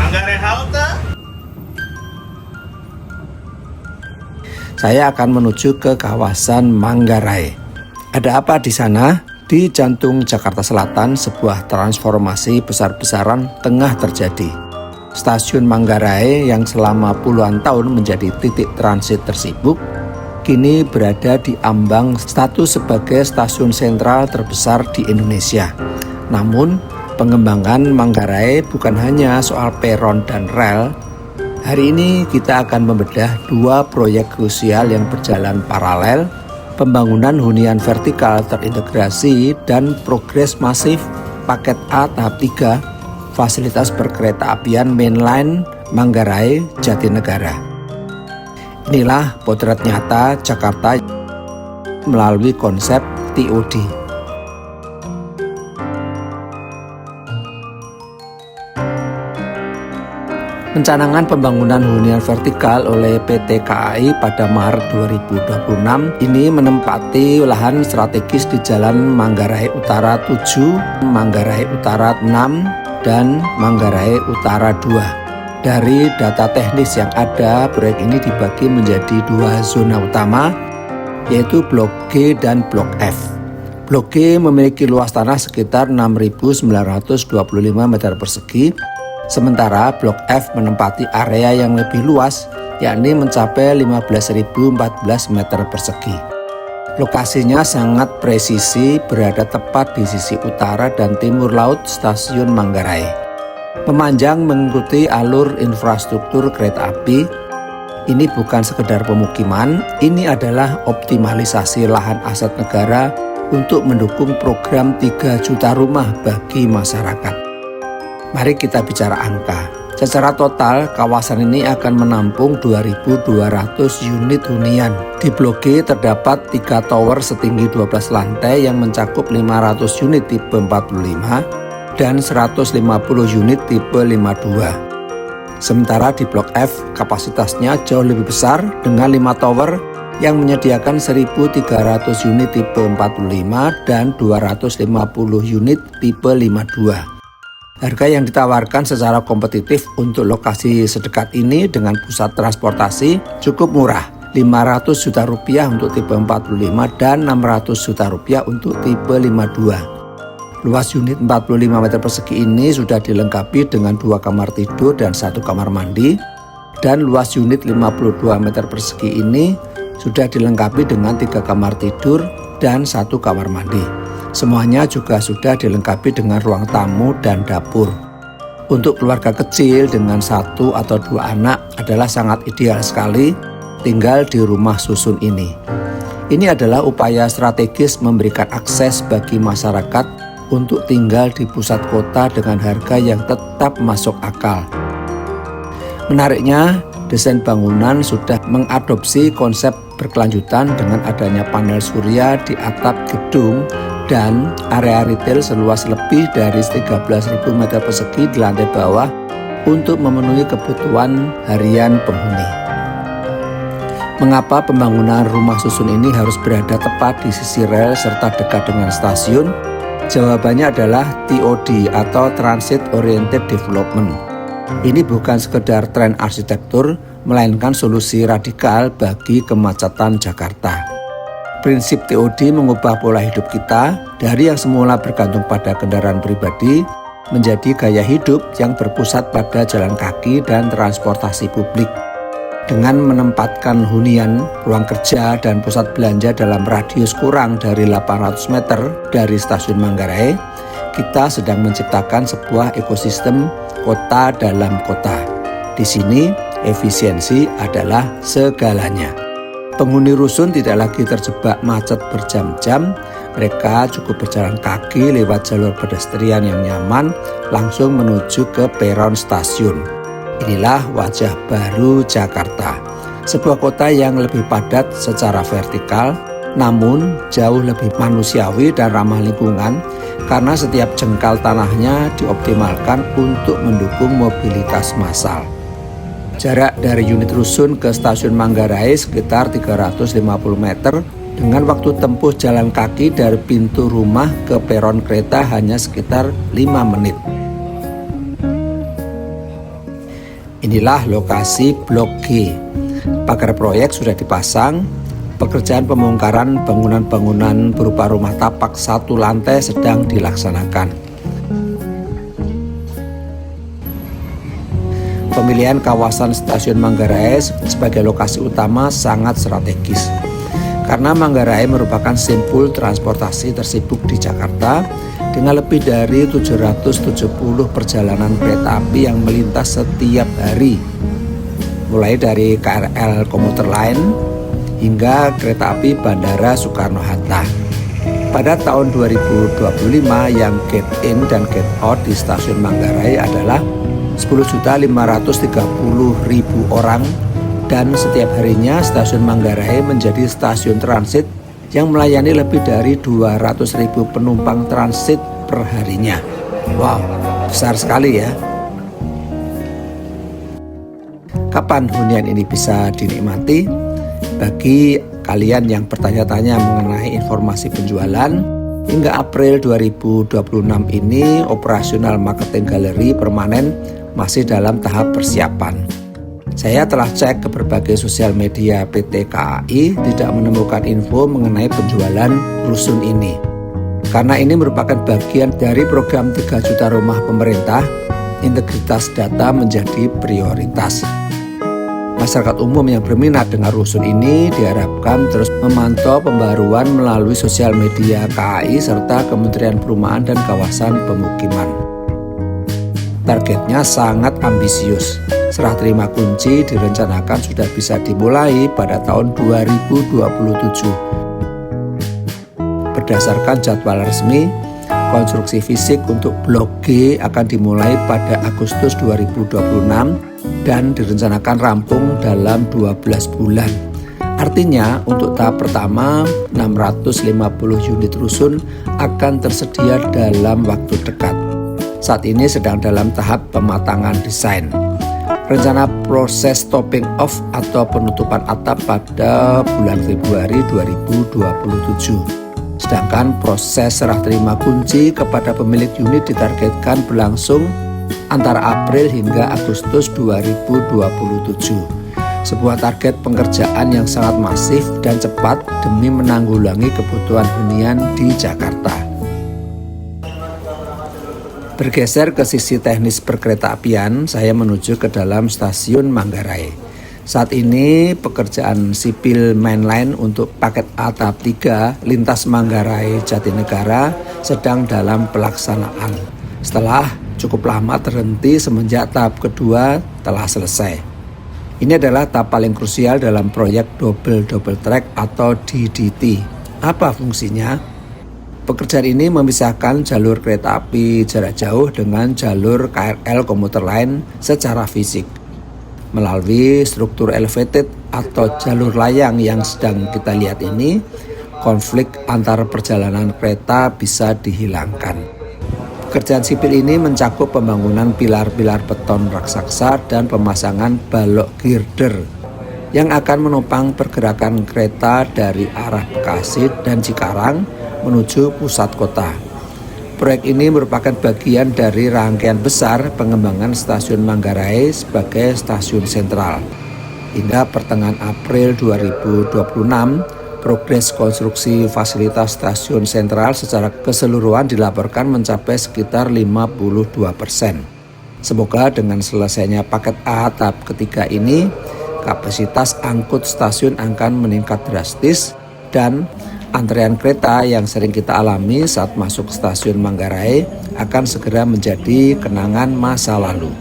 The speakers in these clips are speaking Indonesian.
Manggarai Halte. Saya akan menuju ke kawasan Manggarai. Ada apa di sana? Di jantung Jakarta Selatan, sebuah transformasi besar-besaran tengah terjadi. Stasiun Manggarai yang selama puluhan tahun menjadi titik transit tersibuk, kini berada di ambang status sebagai stasiun sentral terbesar di Indonesia. Namun, pengembangan Manggarai bukan hanya soal peron dan rel. Hari ini kita akan membedah dua proyek krusial yang berjalan paralel, pembangunan hunian vertikal terintegrasi dan progres masif paket A tahap 3, fasilitas perkeretaapian mainline Manggarai Jatinegara. Inilah potret nyata Jakarta melalui konsep TOD. Pencanangan pembangunan hunian vertikal oleh PT KAI pada Maret 2026 ini menempati lahan strategis di Jalan Manggarai Utara 7, Manggarai Utara 6, dan Manggarai Utara 2. Dari data teknis yang ada, proyek ini dibagi menjadi dua zona utama, yaitu Blok G dan Blok F. Blok G memiliki luas tanah sekitar 6.925 meter persegi, sementara Blok F menempati area yang lebih luas, yakni mencapai 15.014 meter persegi. Lokasinya sangat presisi, berada tepat di sisi utara dan timur laut stasiun Manggarai. Memanjang mengikuti alur infrastruktur kereta api. Ini bukan sekedar pemukiman, ini adalah optimalisasi lahan aset negara untuk mendukung program 3 juta rumah bagi masyarakat. Mari kita bicara angka. Secara total, kawasan ini akan menampung 2.200 unit hunian. Di Blok G terdapat 3 tower setinggi 12 lantai yang mencakup 500 unit tipe 45 dan 150 unit tipe 52. Sementara di Blok F, kapasitasnya jauh lebih besar dengan 5 tower yang menyediakan 1.300 unit tipe 45 dan 250 unit tipe 52. Harga yang ditawarkan secara kompetitif untuk lokasi sedekat ini dengan pusat transportasi cukup murah, 500 juta rupiah untuk tipe 45 dan 600 juta rupiah untuk tipe 52. Luas unit 45 meter persegi ini sudah dilengkapi dengan 2 kamar tidur dan 1 kamar mandi, dan luas unit 52 meter persegi ini sudah dilengkapi dengan 3 kamar tidur dan 1 kamar mandi. Semuanya juga sudah dilengkapi dengan ruang tamu dan dapur. Untuk keluarga kecil dengan 1 atau 2 anak adalah sangat ideal sekali tinggal di rumah susun ini. Ini adalah upaya strategis memberikan akses bagi masyarakat untuk tinggal di pusat kota dengan harga yang tetap masuk akal. Menariknya, desain bangunan sudah mengadopsi konsep berkelanjutan dengan adanya panel surya di atap gedung dan area retail seluas lebih dari 13.000 meter persegi di lantai bawah untuk memenuhi kebutuhan harian penghuni. Mengapa pembangunan rumah susun ini harus berada tepat di sisi rel serta dekat dengan stasiun? Jawabannya adalah TOD atau Transit Oriented Development. Ini bukan sekedar tren arsitektur, melainkan solusi radikal bagi kemacetan Jakarta. Prinsip TOD mengubah pola hidup kita dari yang semula bergantung pada kendaraan pribadi menjadi gaya hidup yang berpusat pada jalan kaki dan transportasi publik. Dengan menempatkan hunian, ruang kerja, dan pusat belanja dalam radius kurang dari 800 meter dari stasiun Manggarai, kita sedang menciptakan sebuah ekosistem kota dalam kota. Di sini, efisiensi adalah segalanya. Penghuni rusun tidak lagi terjebak macet berjam-jam, mereka cukup berjalan kaki lewat jalur pedestrian yang nyaman langsung menuju ke peron stasiun. Inilah wajah baru Jakarta, sebuah kota yang lebih padat secara vertikal, namun jauh lebih manusiawi dan ramah lingkungan karena setiap jengkal tanahnya dioptimalkan untuk mendukung mobilitas massal. Jarak dari unit rusun ke stasiun Manggarai sekitar 350 meter dengan waktu tempuh jalan kaki dari pintu rumah ke peron kereta hanya sekitar 5 menit. Inilah lokasi Blok G. Pagar proyek sudah dipasang. Pekerjaan pembongkaran bangunan-bangunan berupa rumah tapak satu lantai sedang dilaksanakan. Pemilihan kawasan Stasiun Manggarai sebagai lokasi utama sangat strategis. Karena Manggarai merupakan simpul transportasi tersibuk di Jakarta dengan lebih dari 770 perjalanan kereta api yang melintas setiap hari. Mulai dari KRL komuter lain hingga kereta api Bandara Soekarno-Hatta. Pada tahun 2025 yang gate in dan gate out di Stasiun Manggarai adalah 10.530.000 orang dan setiap harinya Stasiun Manggarai menjadi stasiun transit yang melayani lebih dari 200.000 penumpang transit per harinya. Wow, besar sekali ya. Kapan hunian ini bisa dinikmati? Bagi kalian yang bertanya-tanya mengenai informasi penjualan, hingga April 2026 ini operasional marketing galeri permanen masih dalam tahap persiapan. Saya telah cek ke berbagai sosial media PT KAI, tidak menemukan info mengenai penjualan rusun ini. Karena ini merupakan bagian dari program 3 juta rumah pemerintah, integritas data menjadi prioritas. Masyarakat umum yang berminat dengan rusun ini diharapkan terus memantau pembaruan melalui sosial media KAI serta Kementerian Perumahan dan Kawasan Pemukiman. Targetnya sangat ambisius. Serah terima kunci direncanakan sudah bisa dimulai pada tahun 2027. Berdasarkan jadwal resmi, konstruksi fisik untuk Blok G akan dimulai pada Agustus 2026 dan direncanakan rampung dalam 12 bulan. Artinya untuk tahap pertama 650 unit rusun akan tersedia dalam waktu dekat. Saat ini sedang dalam tahap pematangan desain. Rencana proses topping off atau penutupan atap pada bulan Februari 2027. Sedangkan proses serah terima kunci kepada pemilik unit ditargetkan berlangsung antara April hingga Agustus 2027. Sebuah target pengerjaan yang sangat masif dan cepat demi menanggulangi kebutuhan hunian di Jakarta. Bergeser ke sisi teknis perkeretaapian, saya menuju ke dalam Stasiun Manggarai. Saat ini pekerjaan sipil mainline untuk paket A tahap 3 lintas Manggarai Jatinegara sedang dalam pelaksanaan. Setelah cukup lama terhenti semenjak tahap kedua telah selesai. Ini adalah tahap paling krusial dalam proyek double track atau DDT. Apa fungsinya? Pekerjaan ini memisahkan jalur kereta api jarak jauh dengan jalur KRL komuter lain secara fisik. Melalui struktur elevated atau jalur layang yang sedang kita lihat ini, konflik antar perjalanan kereta bisa dihilangkan. Pekerjaan sipil ini mencakup pembangunan pilar-pilar beton raksasa dan pemasangan balok girder yang akan menopang pergerakan kereta dari arah Bekasi dan Cikarang menuju pusat kota. Proyek ini merupakan bagian dari rangkaian besar pengembangan Stasiun Manggarai sebagai stasiun sentral. Hingga pertengahan April 2026, progres konstruksi fasilitas stasiun sentral secara keseluruhan dilaporkan mencapai sekitar 52%. Semoga dengan selesainya paket A tahap ketiga ini, kapasitas angkut stasiun akan meningkat drastis dan antrean kereta yang sering kita alami saat masuk Stasiun Manggarai akan segera menjadi kenangan masa lalu.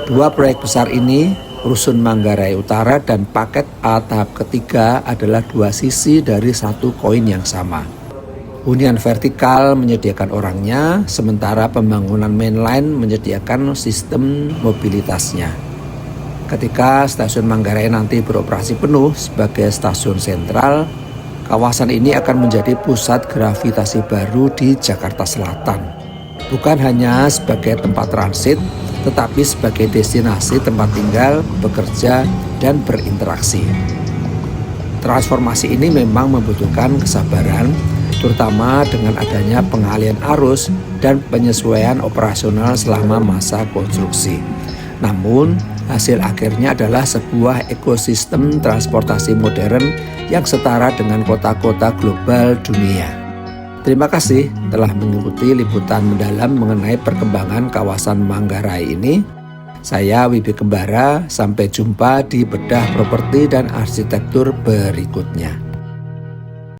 Dua proyek besar ini, Rusun Manggarai Utara dan paket A tahap ketiga, adalah dua sisi dari satu koin yang sama. Hunian vertikal menyediakan orangnya, sementara pembangunan mainline menyediakan sistem mobilitasnya. Ketika Stasiun Manggarai nanti beroperasi penuh sebagai stasiun sentral, kawasan ini akan menjadi pusat gravitasi baru di Jakarta Selatan. Bukan hanya sebagai tempat transit, tetapi sebagai destinasi tempat tinggal, bekerja, dan berinteraksi. Transformasi ini memang membutuhkan kesabaran, terutama dengan adanya pengalian arus dan penyesuaian operasional selama masa konstruksi. Namun, hasil akhirnya adalah sebuah ekosistem transportasi modern yang setara dengan kota-kota global dunia. Terima kasih telah mengikuti liputan mendalam mengenai perkembangan kawasan Manggarai ini. Saya Wibi Kembara, sampai jumpa di Bedah Properti dan Arsitektur berikutnya.